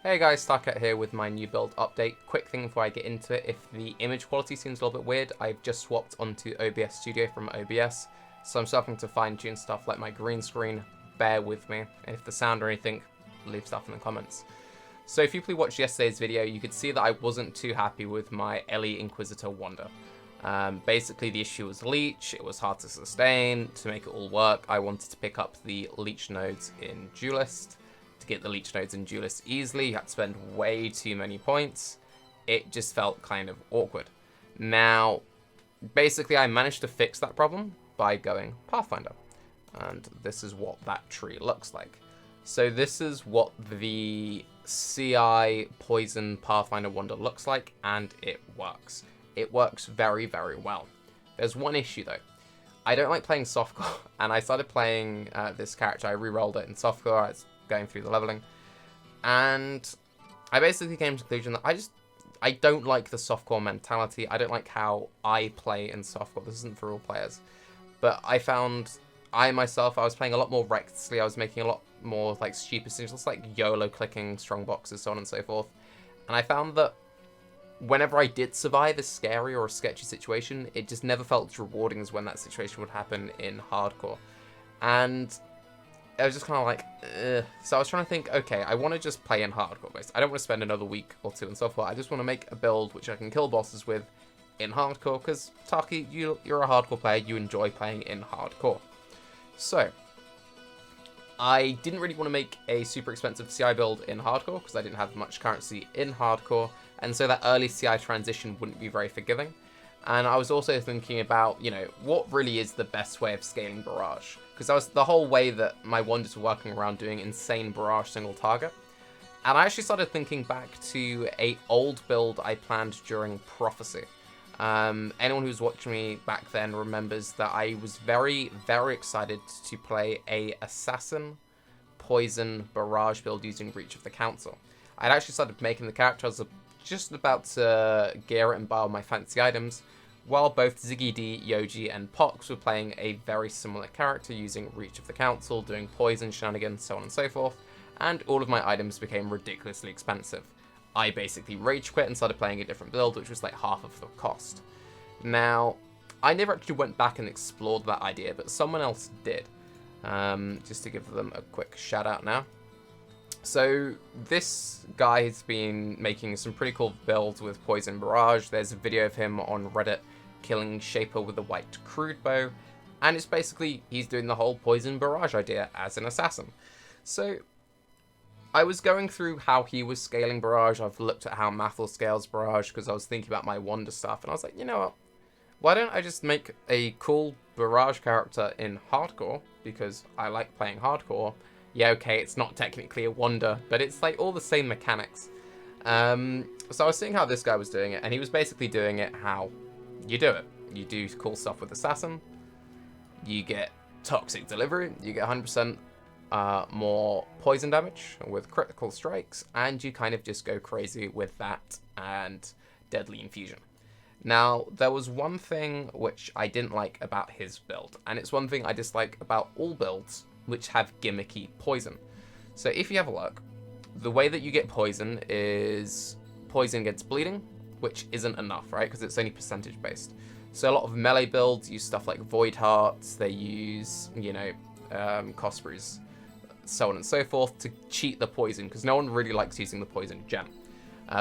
Hey guys, Tarke here with my new build update. Quick thing before I get into it, if the image quality seems a little bit weird, I've just swapped onto OBS Studio from OBS, so I'm starting to fine tune stuff like my green screen. Bear with me, and if the sound or anything, leave stuff in the comments. So if you probably watched yesterday's video, you could see that I wasn't too happy with my Ellie Inquisitor Wonder. Basically the issue was leech, it was hard to sustain. To make it all work, I wanted to pick up the leech nodes in Duelist. To get the leech nodes in Duelist easily, you had to spend way too many points. It just felt kind of awkward. Now, basically I managed to fix that problem by going Pathfinder. And this is what that tree looks like. So this is what the CI Poison Pathfinder Wonder looks like, and it works. It works very, very well. There's one issue though. I don't like playing softcore, and I started playing this character. I re-rolled it in softcore. I was going through the leveling, and I basically came to the conclusion that I don't like the softcore mentality. I don't like how I play in softcore. This isn't for all players, but I found I was playing a lot more recklessly. I was making a lot more like stupid things, just like YOLO clicking, strong boxes, so on and so forth. And I found that whenever I did survive a scary or a sketchy situation, it just never felt as rewarding as when that situation would happen in hardcore. And I was just kind of like, ugh. So I was trying to think, okay, I want to just play in hardcore based. I don't want to spend another week or two in softcore. I just want to make a build which I can kill bosses with in hardcore, because Tarke, you're a hardcore player, you enjoy playing in hardcore. So I didn't really want to make a super expensive CI build in hardcore, because I didn't have much currency in hardcore, and so that early CI transition wouldn't be very forgiving. And I was also thinking about, you know, what really is the best way of scaling Barrage? Because that was the whole way that my wonders were working around doing insane Barrage single target. And I actually started thinking back to an old build I planned during Prophecy. Anyone who's watching me back then remembers that I was very, very excited to play a Assassin Poison Barrage build using Reach of the Council. I'd actually started making the character. I was just about to gear it and buy all my fancy items, while both Ziggy D, Yoji, and Pox were playing a very similar character using Reach of the Council, doing poison shenanigans, so on and so forth, and all of my items became ridiculously expensive. I basically rage quit and started playing a different build, which was like half of the cost. Now, I never actually went back and explored that idea, but someone else did. Just to give them a quick shout out now. So this guy has been making some pretty cool builds with Poison Barrage. There's a video of him on Reddit killing Shaper with a white crude bow, and it's basically he's doing the whole Poison Barrage idea as an assassin. So I was going through how he was scaling Barrage. I've looked at how Mathil scales Barrage because I was thinking about my Wonder stuff, and I was like, you know what? Why don't I just make a cool Barrage character in hardcore, because I like playing hardcore. Yeah, okay, it's not technically a Wonder, but it's like all the same mechanics. So I was seeing how this guy was doing it, and he was basically doing it how you do it. You do cool stuff with Assassin, you get Toxic Delivery, you get 100% more poison damage with critical strikes, and you kind of just go crazy with that and Deadly Infusion. Now, there was one thing which I didn't like about his build, and it's one thing I dislike about all builds which have gimmicky poison. So if you have a look, the way that you get poison is poison against bleeding, which isn't enough, right? Because it's only percentage based. So a lot of melee builds use stuff like Void Hearts, they use, you know, Cosprey's, so on and so forth, to cheat the poison, because no one really likes using the poison gem.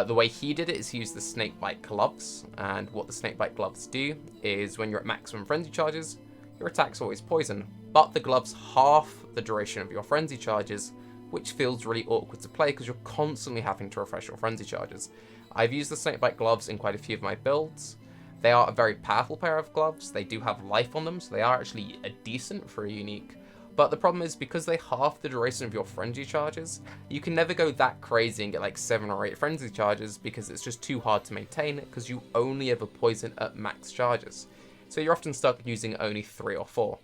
The way he did it is he used the Snakebite Gloves, and what the Snakebite Gloves do is when you're at maximum frenzy charges, your attack's always poison, but the gloves half the duration of your frenzy charges, which feels really awkward to play because you're constantly having to refresh your frenzy charges. I've used the Snakebite Gloves in quite a few of my builds. They are a very powerful pair of gloves. They do have life on them, so they are actually a decent for a unique. But the problem is, because they half the duration of your frenzy charges, you can never go that crazy and get like 7 or 8 frenzy charges, because it's just too hard to maintain it, because you only ever poison at max charges. So you're often stuck using only 3 or 4.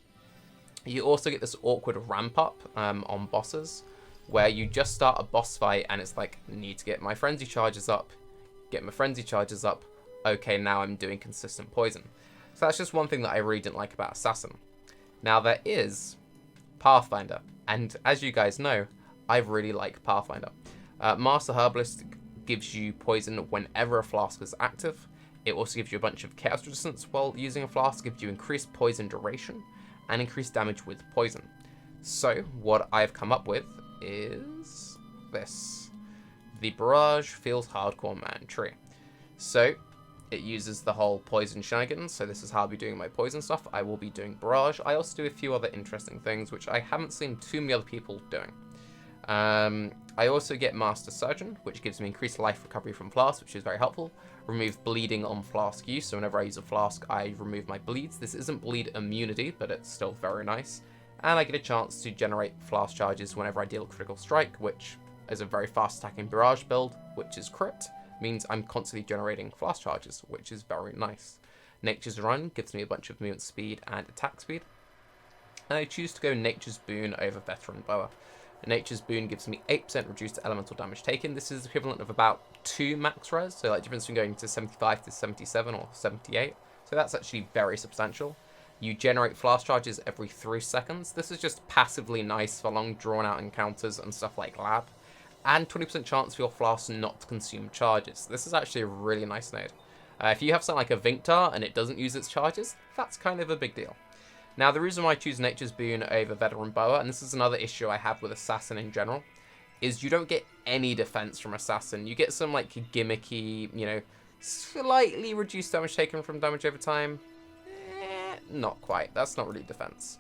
You also get this awkward ramp up on bosses, where you just start a boss fight and it's like, need to get my frenzy charges up, okay, now I'm doing consistent poison. So that's just one thing that I really didn't like about Assassin. Now there is Pathfinder, and as you guys know, I really like Pathfinder. Master Herbalist gives you poison whenever a flask is active. It also gives you a bunch of chaos resistance while using a flask, gives you increased poison duration, and increased damage with poison. So, what I've come up with is this. The Barrage Feels Hardcore Man tree. So, it uses the whole poison shenanigans, so this is how I'll be doing my poison stuff. I will be doing Barrage. I also do a few other interesting things, which I haven't seen too many other people doing. I also get Master Surgeon, which gives me increased life recovery from Flask, which is very helpful. Remove bleeding on Flask use, so whenever I use a Flask, I remove my bleeds. This isn't bleed immunity, but it's still very nice. And I get a chance to generate Flask charges whenever I deal a critical strike, which is a very fast attacking Barrage build, which is crit. Means I'm constantly generating Flask charges, which is very nice. Nature's Run gives me a bunch of movement speed and attack speed. And I choose to go Nature's Boon over Veteran Boa. Nature's Boon gives me 8% reduced elemental damage taken. This is equivalent of about 2 max res, so like difference between going to 75 to 77 or 78. So that's actually very substantial. You generate Flask charges every 3 seconds. This is just passively nice for long drawn out encounters and stuff like Lab. And 20% chance for your Flask not to consume charges. This is actually a really nice node. If you have something like a Vinctar and it doesn't use its charges, that's kind of a big deal. Now, the reason why I choose Nature's Boon over Veteran Boa, and this is another issue I have with Assassin in general, is you don't get any defense from Assassin. You get some, like, gimmicky, you know, slightly reduced damage taken from damage over time. Not quite. That's not really defense.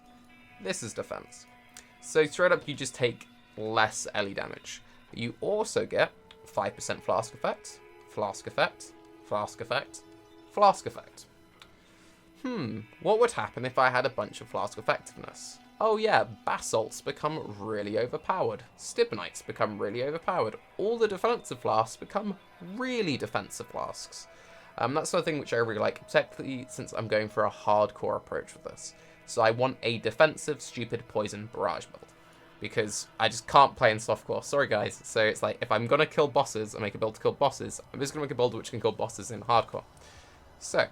This is defense. So, straight up, you just take less LE damage. You also get 5% Flask effect, Flask effect, Flask effect, Flask effect. What would happen if I had a bunch of Flask effectiveness? Oh yeah, Basalts become really overpowered. Stibnites become really overpowered. All the defensive Flasks become really defensive Flasks. That's something which I really like, particularly since I'm going for a hardcore approach with this. So I want a defensive, stupid poison barrage build. Because I just can't play in softcore. Sorry guys. So it's like, if I'm going to kill bosses and make a build to kill bosses, I'm just going to make a build which can kill bosses in hardcore. So,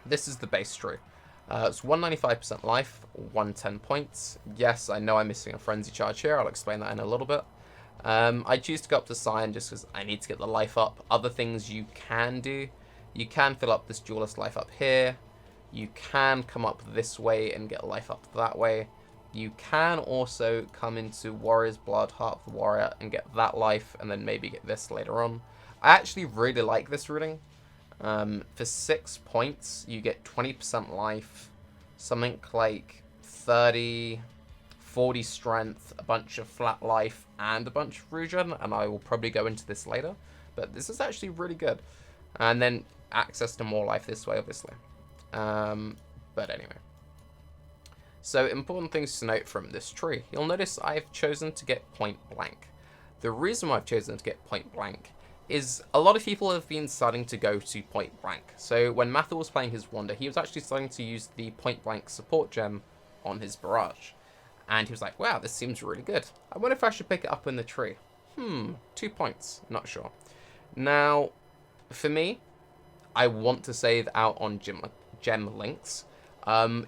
this is the base tree. It's 195% life, 110 points. Yes, I know I'm missing a frenzy charge here. I'll explain that in a little bit. I choose to go up to Cyan just because I need to get the life up. Other things you can do. You can fill up this duelist life up here. You can come up this way and get life up that way. You can also come into Warrior's Blood, Heart of the Warrior, and get that life, and then maybe get this later on. I actually really like this routing. For 6 points, you get 20% life, something like 30, 40 strength, a bunch of flat life, and a bunch of regen, and I will probably go into this later. But this is actually really good. And then access to more life this way, obviously. But anyway. So, important things to note from this tree. You'll notice I've chosen to get point blank. The reason why I've chosen to get point blank is a lot of people have been starting to go to point blank. So, when Mathil was playing his Wander, he was actually starting to use the point blank support gem on his Barrage. And he was like, wow, this seems really good. I wonder if I should pick it up in the tree. 2 points. Not sure. Now, for me, I want to save out on gem links.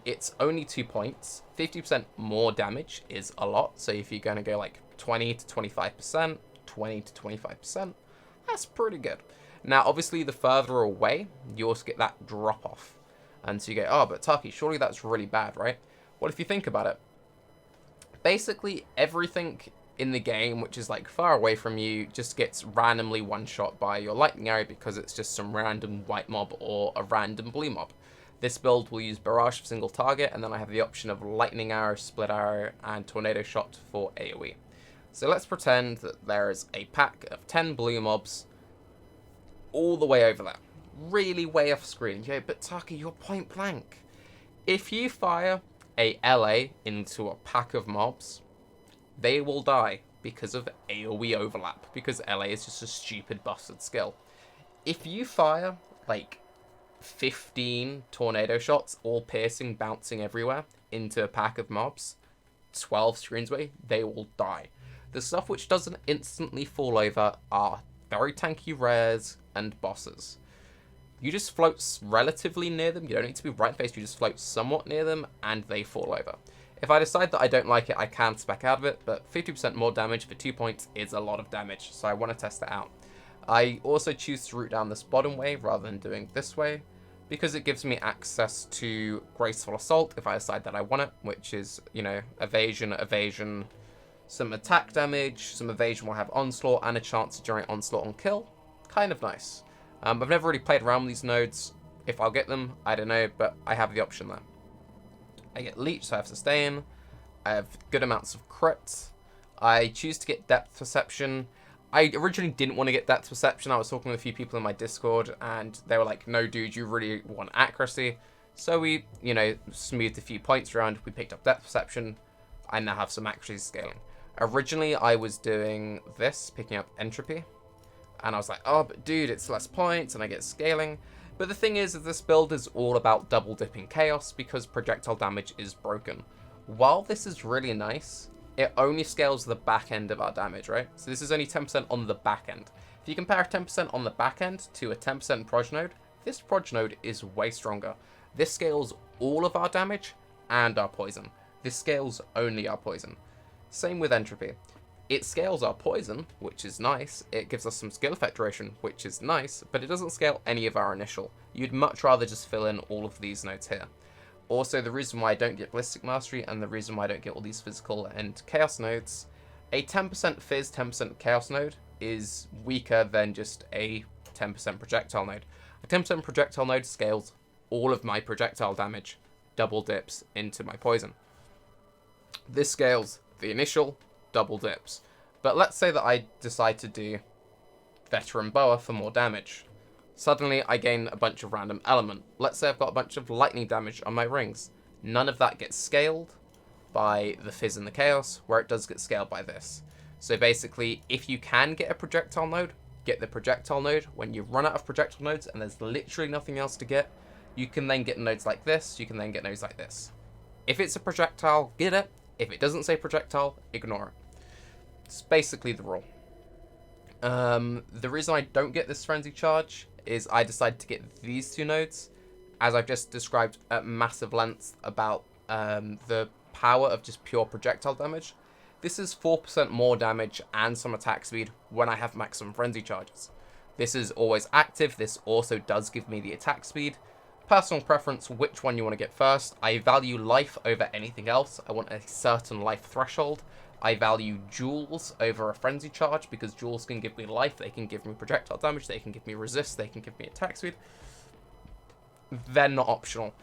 It's only 2 points. 50% more damage is a lot. So if you're going to go like 20 to 25%, 20 to 25%, that's pretty good. Now, obviously, the further away, you also get that drop off. And so you go, oh, but Tarke, surely that's really bad, right? Well, if you think about it, basically everything in the game which is like far away from you just gets randomly one-shot by your lightning arrow because it's just some random white mob or a random blue mob. This build will use Barrage for single target, and then I have the option of Lightning Arrow, Split Arrow, and Tornado Shot for AoE. So let's pretend that there is a pack of 10 blue mobs all the way over there. Really way off screen. Yo, but Tarke, you're point blank. If you fire a LA into a pack of mobs, they will die because of AoE overlap, because LA is just a stupid busted skill. If you fire, like, 15 tornado shots, all piercing, bouncing everywhere, into a pack of mobs, 12 screens away, they will die. The stuff which doesn't instantly fall over are very tanky rares and bosses. You just float relatively near them, you don't need to be right faced, you just float somewhat near them, and they fall over. If I decide that I don't like it, I can spec out of it, but 50% more damage for 2 points is a lot of damage, so I want to test it out. I also choose to route down this bottom way rather than doing this way, because it gives me access to Graceful Assault if I decide that I want it, which is, you know, evasion, some attack damage, some evasion will have Onslaught, and a chance to generate Onslaught on kill. Kind of nice. I've never really played around with these nodes. If I'll get them, I don't know, but I have the option there. I get Leech, so I have Sustain. I have good amounts of crit. I choose to get Depth Perception. I originally didn't want to get Depth Perception. I was talking with a few people in my Discord, and they were like, no, dude, you really want accuracy. So we, you know, smoothed a few points around. We picked up Depth Perception. I now have some accuracy scaling. Originally, I was doing this, picking up Entropy. And I was like, oh, but dude, it's less points, and I get scaling. But the thing is that this build is all about double dipping Chaos because projectile damage is broken. While this is really nice, it only scales the back end of our damage, right? So this is only 10% on the back end. If you compare 10% on the back end to a 10% Proj node, this Proj node is way stronger. This scales all of our damage and our poison. This scales only our poison. Same with Entropy. It scales our poison, which is nice. It gives us some skill effect duration, which is nice, but it doesn't scale any of our initial. You'd much rather just fill in all of these nodes here. Also, the reason why I don't get Ballistic Mastery and the reason why I don't get all these physical and chaos nodes, a 10% Fizz, 10% chaos node is weaker than just a 10% projectile node. A 10% projectile node scales all of my projectile damage, double dips into my poison. This scales the initial, double dips. But let's say that I decide to do Veteran Boa for more damage. Suddenly I gain a bunch of random element. Let's say I've got a bunch of lightning damage on my rings. None of that gets scaled by the Fizz and the Chaos, where it does get scaled by this. So basically, if you can get a projectile node, get the projectile node. When you run out of projectile nodes and there's literally nothing else to get, you can then get nodes like this, you can then get nodes like this. If it's a projectile, get it. If it doesn't say projectile, ignore it. It's basically the rule. The reason I don't get this Frenzy Charge is I decided to get these two nodes, as I've just described at massive length about the power of just pure projectile damage. This is 4% more damage and some attack speed when I have maximum Frenzy Charges. This is always active. This also does give me the attack speed. Personal preference, which one you want to get first. I value life over anything else. I want a certain life threshold. I value jewels over a frenzy charge because jewels can give me life, they can give me projectile damage, they can give me resist, they can give me attack speed. They're not optional.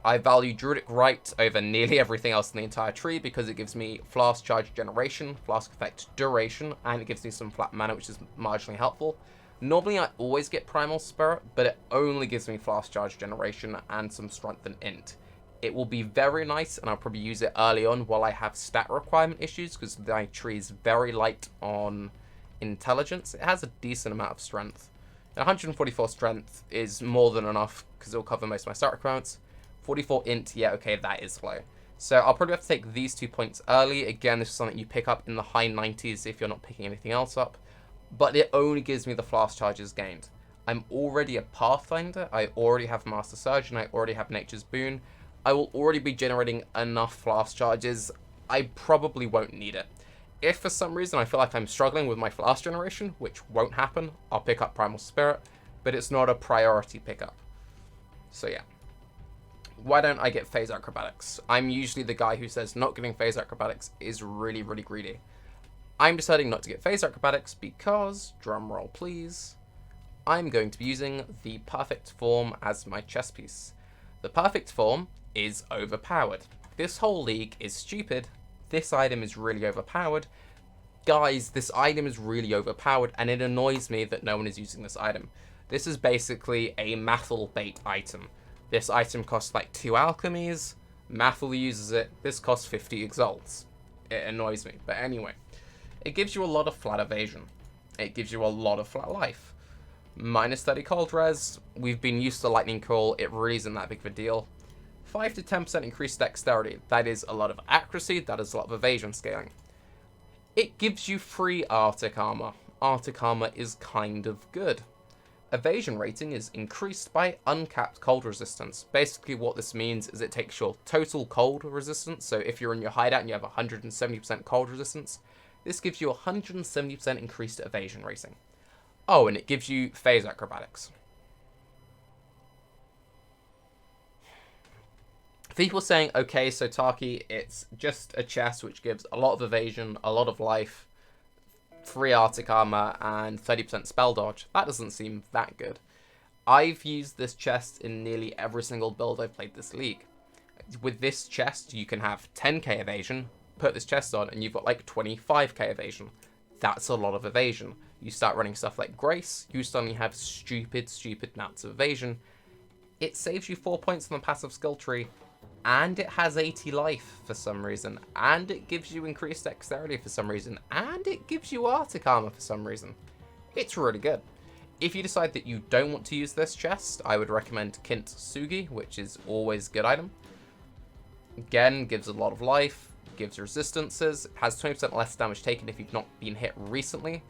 I value Druidic Rite over nearly everything else in the entire tree because it gives me Flask Charge Generation, Flask Effect Duration, and it gives me some flat mana, which is marginally helpful. Normally I always get Primal Spirit, but it only gives me Flask Charge Generation and some Strength and Int. It will be very nice, and I'll probably use it early on while I have stat requirement issues, because my tree is very light on intelligence. It has a decent amount of strength. And 144 strength is more than enough, because it will cover most of my stat requirements. 44 int, yeah, okay, that is low. So I'll probably have to take these 2 points early. Again, this is something you pick up in the high 90s if you're not picking anything else up. But it only gives me the flask charges gained. I'm already a Pathfinder. I already have Master Surgeon. I already have Nature's Boon. I will already be generating enough flask charges. I probably won't need it. If for some reason I feel like I'm struggling with my flask generation, which won't happen, I'll pick up Primal Spirit, but it's not a priority pickup. So yeah. Why don't I get Phase Acrobatics? I'm usually the guy who says not getting Phase Acrobatics is really, really greedy. I'm deciding not to get Phase Acrobatics because, drumroll please, I'm going to be using the Perfect Form as my chess piece. The Perfect Form is overpowered. This whole league is stupid. This item is really overpowered. Guys, this item is really overpowered, and it annoys me that no one is using this item. This is basically a Mathel bait item. This item costs like 2 alchemies. Mathel uses it. This costs 50 exalts. It annoys me. But anyway, it gives you a lot of flat evasion. It gives you a lot of flat life. Minus 30 cold res. We've been used to lightning call. It really isn't that big of a deal. 5 to 10% increased dexterity. That is a lot of accuracy. That is a lot of evasion scaling. It gives you free Arctic armor. Arctic armor is kind of good. evasion rating is increased by uncapped cold resistance. Basically what this means is it takes your total cold resistance, so if you're in your hideout and you have 170% cold resistance, this gives you 170% increased evasion rating. Oh, and it gives you phase acrobatics. People saying, okay, so Tarke, it's just a chest which gives a lot of evasion, a lot of life, 3 Arctic armor, and 30% spell dodge. That doesn't seem that good. I've used this chest in nearly every single build I've played this league. With this chest, you can have 10k evasion, put this chest on, and you've got like 25k evasion. That's a lot of evasion. You start running stuff like Grace, you suddenly have stupid amounts of evasion. It saves you 4 points on the passive skill tree, and it has 80 life for some reason, and it gives you increased dexterity for some reason, and it gives you Arctic armor for some reason. It's really good. If you decide that you don't want to use this chest, I would recommend Kint Sugi, which is always a good item. Again, gives a lot of life, gives resistances, has 20% less damage taken if you've not been hit recently.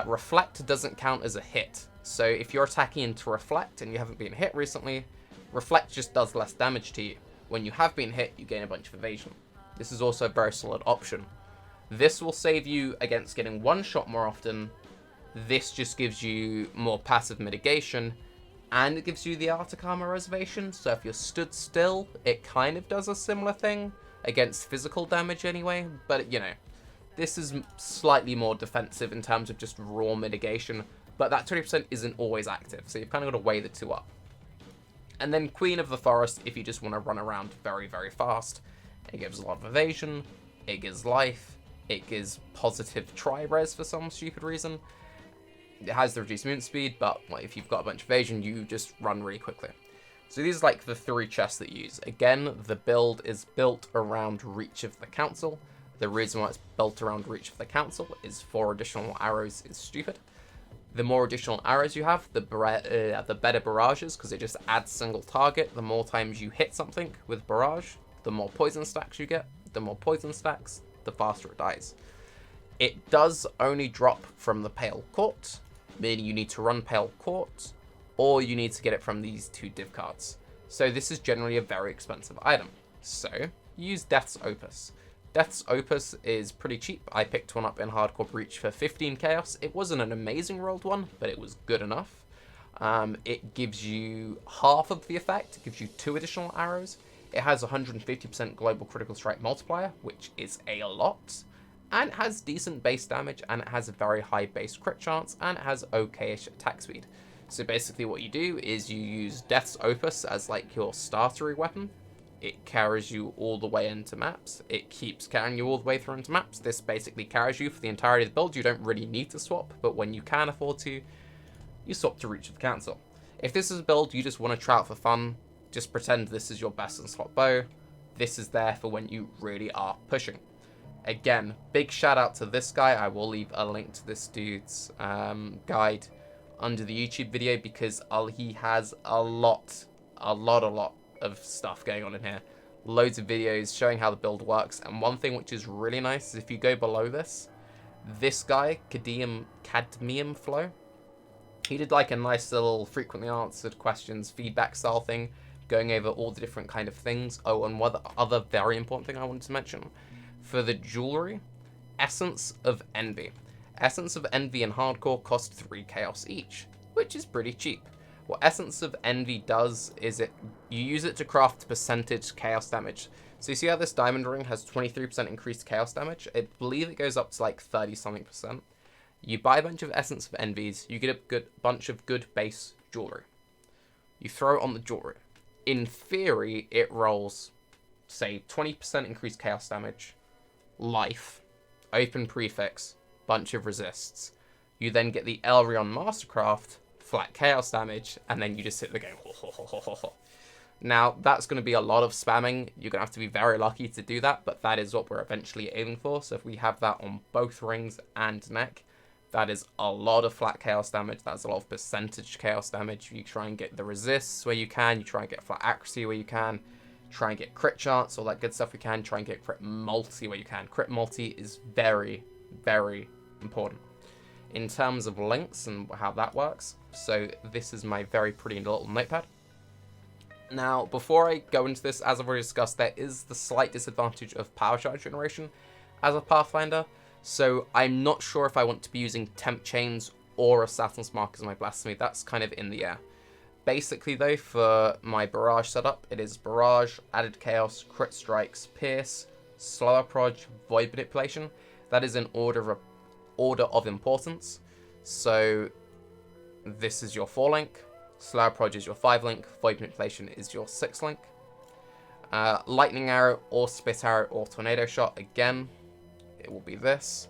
Reflect doesn't count as a hit, so if you're attacking into Reflect and you haven't been hit recently, Reflect just does less damage to you. When you have been hit, you gain a bunch of evasion. This is also a very solid option. This will save you against getting one shot more often. This just gives you more passive mitigation, and it gives you the Arctic armor reservation, so if you're stood still, it kind of does a similar thing against physical damage anyway, but you know, this is slightly more defensive in terms of just raw mitigation, but that 20% isn't always active, so you've kind of got to weigh the two up. And then Queen of the Forest, if you just want to run around very fast. It gives a lot of evasion, it gives life, it gives positive tri-res for some stupid reason. It has the reduced movement speed, but if you've got a bunch of evasion, you just run really quickly. So these are like the 3 chests that you use. Again, the build is built around Reach of the Council. The reason why it's built around Reach of the Council is 4 additional arrows is stupid. The more additional arrows you have, the better barrages, because it just adds single target. The more times you hit something with barrage, the more poison stacks you get. The more poison stacks, the faster it dies. It does only drop from the Pale Court, meaning you need to run Pale Court, or you need to get it from these 2 div cards. So this is generally a very expensive item. So use Death's Opus. Death's Opus is pretty cheap. I picked one up in Hardcore Breach for 15 chaos. It wasn't an amazing rolled one, but it was good enough. It gives you half of the effect. It gives you 2 additional arrows. It has 150% global critical strike multiplier, which is a lot. And it has decent base damage, and it has a very high base crit chance, and it has okay-ish attack speed. So basically what you do is you use Death's Opus as like your startery weapon. It carries you all the way into maps. It keeps carrying you all the way through into maps. This basically carries you for the entirety of the build. You don't really need to swap, but when you can afford to, you swap to Reach of the Council. If this is a build you just want to try out for fun, just pretend this is your best in slot bow. This is there for when you really are pushing. Again, big shout out to this guy. I will leave a link to this dude's guide under the YouTube video because he has a lot of stuff going on in here. Loads of videos showing how the build works, and one thing which is really nice is if you go below this guy, Cadmium Flow, he did like a nice little frequently answered questions feedback style thing, going over all the different kind of things. Oh, and one other very important thing I wanted to mention, for the jewelry, Essence of Envy. Essence of Envy in Hardcore cost 3 chaos each, which is pretty cheap. What Essence of Envy does is you use it to craft percentage chaos damage. So you see how this diamond ring has 23% increased chaos damage? I believe it goes up to like 30-something%. You buy a bunch of Essence of Envies, you get a bunch of good base jewelry. You throw it on the jewelry. In theory, it rolls, say, 20% increased chaos damage, life, open prefix, bunch of resists. You then get the Elrion Mastercraft, flat chaos damage, and then you just sit there going, ho, ho, ho, ho, ho, ho. Now, that's going to be a lot of spamming. You're going to have to be very lucky to do that, but that is what we're eventually aiming for. So if we have that on both rings and neck, that is a lot of flat chaos damage. That's a lot of percentage chaos damage. You try and get the resists where you can. You try and get flat accuracy where you can. Try and get crit chance, all that good stuff we can. Try and get crit multi where you can. Crit multi is very important. in terms of links and how that works. So this is my very pretty little notepad. Now, before I go into this, as I've already discussed, there is the slight disadvantage of power charge generation as a Pathfinder. So I'm not sure if I want to be using temp chains or Assassin's Mark as my blasphemy. That's kind of in the air. Basically though, for my barrage setup, it is barrage, added chaos, crit strikes, pierce, slower proj, void manipulation. That is in order of importance. So this is your 4 link, slower proj is your 5 link, void manipulation is your 6 link. Lightning arrow or spit arrow or tornado shot, again, it will be this.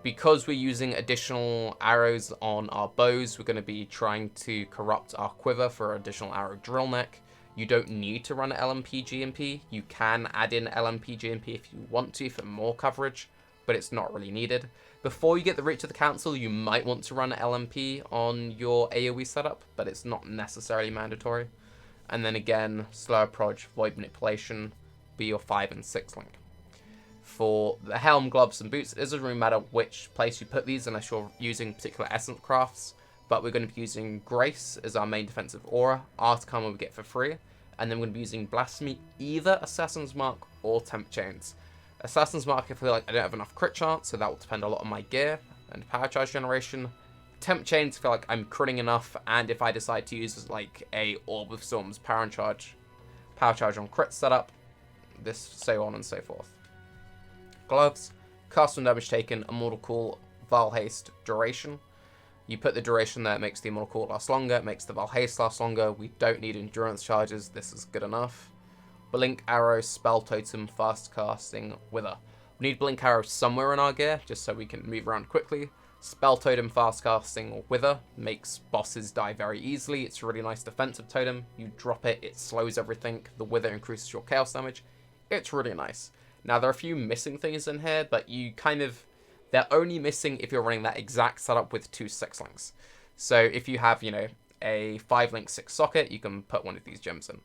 Because we're using additional arrows on our bows, we're going to be trying to corrupt our quiver for additional arrow drill neck. You don't need to run LMP GMP. You can add in LMP GMP if you want to for more coverage, but it's not really needed. Before you get the Reach of the Council, you might want to run LMP on your AoE setup, but it's not necessarily mandatory. And then again, slower proj, void manipulation, be your 5 and 6 link. For the helm, gloves, and boots, it doesn't really matter which place you put these unless you're using particular essence crafts, but we're going to be using Grace as our main defensive aura, Art Armor we get for free, and then we're going to be using Blasphemy, either Assassin's Mark or Temp Chains. Assassin's Mark, I feel like I don't have enough crit chance, so that will depend a lot on my gear and power charge generation. Temp Chains, I feel like I'm critting enough, and if I decide to use like a Orb of Storms power charge on crit setup, this so on and so forth. Gloves, cast on damage taken, Immortal Cool, Vaal Haste, duration. You put the duration there, it makes the Immortal Cool last longer, it makes the Vaal Haste last longer. We don't need endurance charges, this is good enough. Blink Arrow, Spell Totem, Fast Casting, Wither. We need Blink Arrow somewhere in our gear, just so we can move around quickly. Spell Totem, Fast Casting, or Wither makes bosses die very easily. It's a really nice defensive totem. You drop it, it slows everything. The Wither increases your chaos damage. It's really nice. Now, there are a few missing things in here, but they're only missing if you're running that exact setup with 2 6 links. So if you have, a 5 link 6 socket, you can put one of these gems in.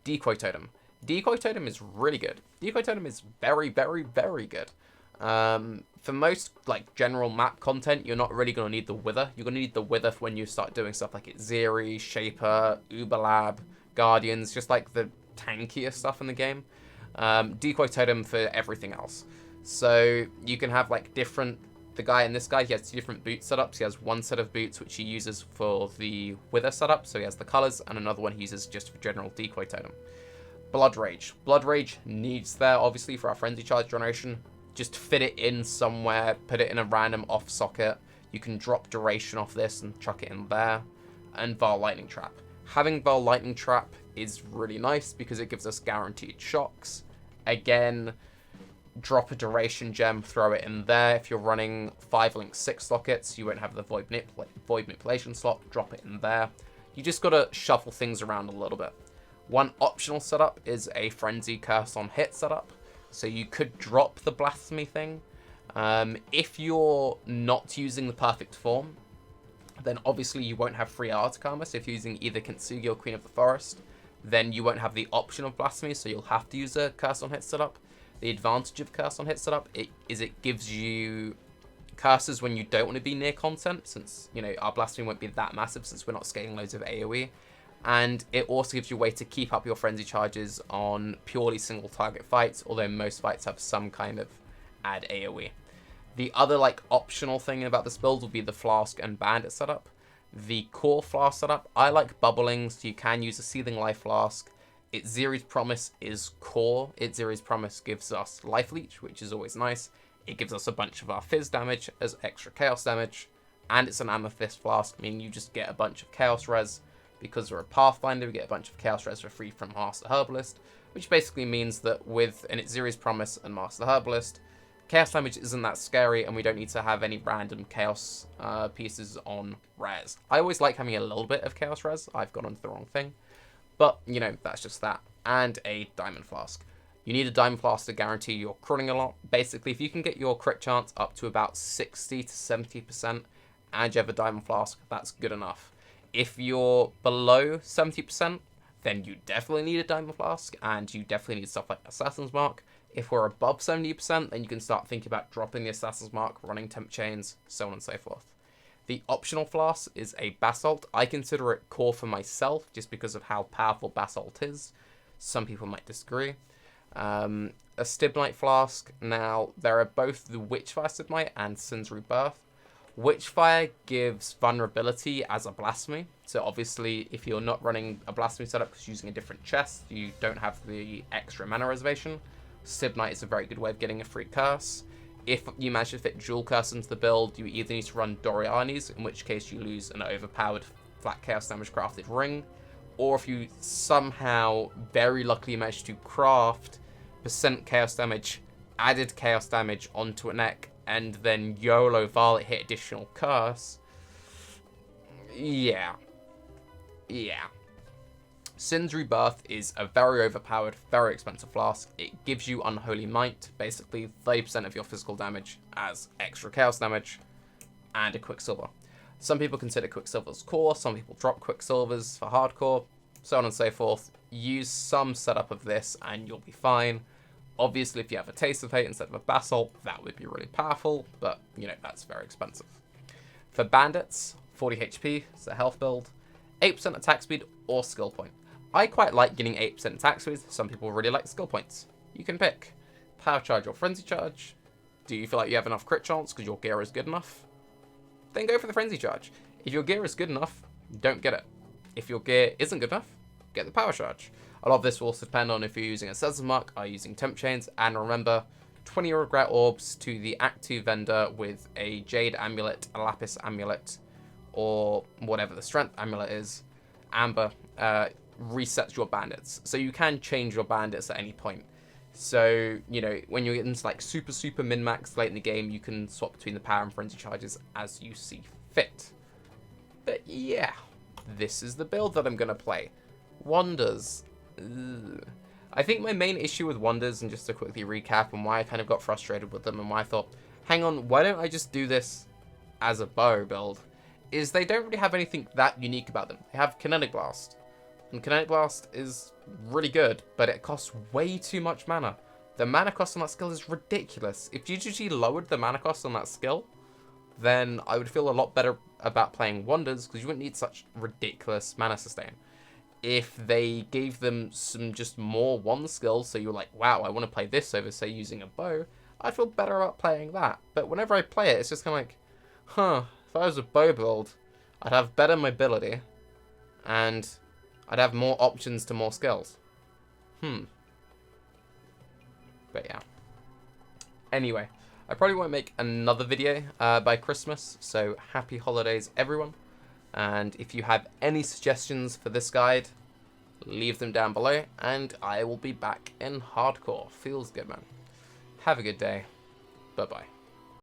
Decoy Totem. Decoy Totem is really good. Decoy Totem is very, very, very good. For most, general map content, you're not really going to need the Wither. You're going to need the Wither for when you start doing stuff like Zeri, Shaper, Uberlab, Guardians, just like the tankier stuff in the game. Decoy Totem for everything else. So you can have the guy and this guy, he has 2 different boot setups. He has one set of boots which he uses for the Wither setup, so he has the colors, and another one he uses just for general Decoy Totem. Blood Rage. Blood Rage needs there, obviously, for our Frenzy Charge generation. Just fit it in somewhere, put it in a random off socket. You can drop duration off this and chuck it in there. And Vaal Lightning Trap. Having Vaal Lightning Trap is really nice because it gives us guaranteed shocks. Again, drop a duration gem, throw it in there. If you're running 5 link 6 sockets, you won't have the void manipulation slot, drop it in there. You just gotta shuffle things around a little bit. One optional setup is a Frenzy Curse on Hit setup. So you could drop the Blasphemy thing. If you're not using the perfect form, then obviously you won't have free Arctic Armor. So if you're using either Kintsugi or Queen of the Forest, then you won't have the option of Blasphemy, so you'll have to use a Curse on Hit setup. The advantage of Curse on Hit setup is it gives you curses when you don't want to be near content, since, our Blasphemy won't be that massive since we're not scaling loads of AoE. And it also gives you a way to keep up your frenzy charges on purely single target fights, although most fights have some kind of add AoE. The other optional thing about this build will be the Flask and Bandit setup. The core Flask setup, I like bubbling, so you can use a Seething Life Flask. Its Zeri's Promise is core. Its Zeri's Promise gives us Life Leech, which is always nice. It gives us a bunch of our Fizz damage as extra Chaos damage. And it's an Amethyst Flask, meaning you just get a bunch of Chaos res. Because we're a Pathfinder, we get a bunch of Chaos res for free from Master Herbalist, which basically means that with an Zeri's Promise and Master Herbalist, Chaos damage isn't that scary, and we don't need to have any random Chaos pieces on res. I always like having a little bit of Chaos res. I've gone onto the wrong thing. But, that's just that. And a Diamond Flask. You need a Diamond Flask to guarantee you're critting a lot. Basically, if you can get your crit chance up to about 60 to 70%, and you have a Diamond Flask, that's good enough. If you're below 70%, then you definitely need a Diamond Flask, and you definitely need stuff like Assassin's Mark. If we're above 70%, then you can start thinking about dropping the Assassin's Mark, running Temp Chains, so on and so forth. The optional flask is a basalt. I consider it core for myself just because of how powerful basalt is. Some people might disagree. A stibnite flask. Now, there are both the Witchfire stibnite and Sin's Rebirth. Witchfire gives vulnerability as a blasphemy. So obviously, if you're not running a blasphemy setup because you're using a different chest, you don't have the extra mana reservation. Stibnite is a very good way of getting a free curse. If you manage to fit dual curse into the build, you either need to run Doriani's, in which case you lose an overpowered flat chaos damage crafted ring, or if you somehow very luckily manage to craft percent chaos damage, added chaos damage onto a neck, and then YOLO Vaal hit additional curse. Yeah. Sin's Rebirth is a very overpowered, very expensive flask. It gives you Unholy Might, basically 30% of your physical damage as extra chaos damage, and a Quicksilver. Some people consider Quicksilver's core, some people drop Quicksilvers for hardcore, so on and so forth. Use some setup of this and you'll be fine. Obviously, if you have a Taste of Hate instead of a Basalt, that would be really powerful, but, you know, that's very expensive. For Bandits, 40 HP, it's a health build, 8% attack speed or skill point. I quite like getting 8% attack speed. Some people really like skill points. You can pick Power Charge or Frenzy Charge. Do you feel like you have enough crit chance because your gear is good enough? Then go for the Frenzy Charge. If your gear is good enough, don't get it. If your gear isn't good enough, get the Power Charge. A lot of this will also depend on if you're using a Cesar Mark, are you using Temp Chains, and remember, 20 Regret Orbs to the Act 2 vendor with a Jade Amulet, a Lapis Amulet, or whatever the Strength Amulet is, Amber, resets your bandits. So you can change your bandits at any point. So, you know, when you're getting like super min-max late in the game, you can swap between the power and frenzy charges as you see fit. But yeah, this is the build that I'm going to play. Wonders. Ugh. I think my main issue with Wonders, and just to quickly recap and why I kind of got frustrated with them and why I thought, hang on, why don't I just do this as a bow build, is they don't really have anything that unique about them. They have Kinetic Blast. And Kinetic Blast is really good, but it costs way too much mana. The mana cost on that skill is ridiculous. If GGG lowered the mana cost on that skill, then I would feel a lot better about playing Wonders, because you wouldn't need such ridiculous mana sustain. If they gave them some just more one skills, so you're like, wow, I want to play this over, say, using a bow, I'd feel better about playing that. But whenever I play it, it's just kind of like, huh, if I was a bow build, I'd have better mobility, and I'd have more options to more skills. But yeah. Anyway, I probably won't make another video by Christmas, so happy holidays, everyone. And if you have any suggestions for this guide, leave them down below, and I will be back in hardcore. Feels good, man. Have a good day. Bye-bye.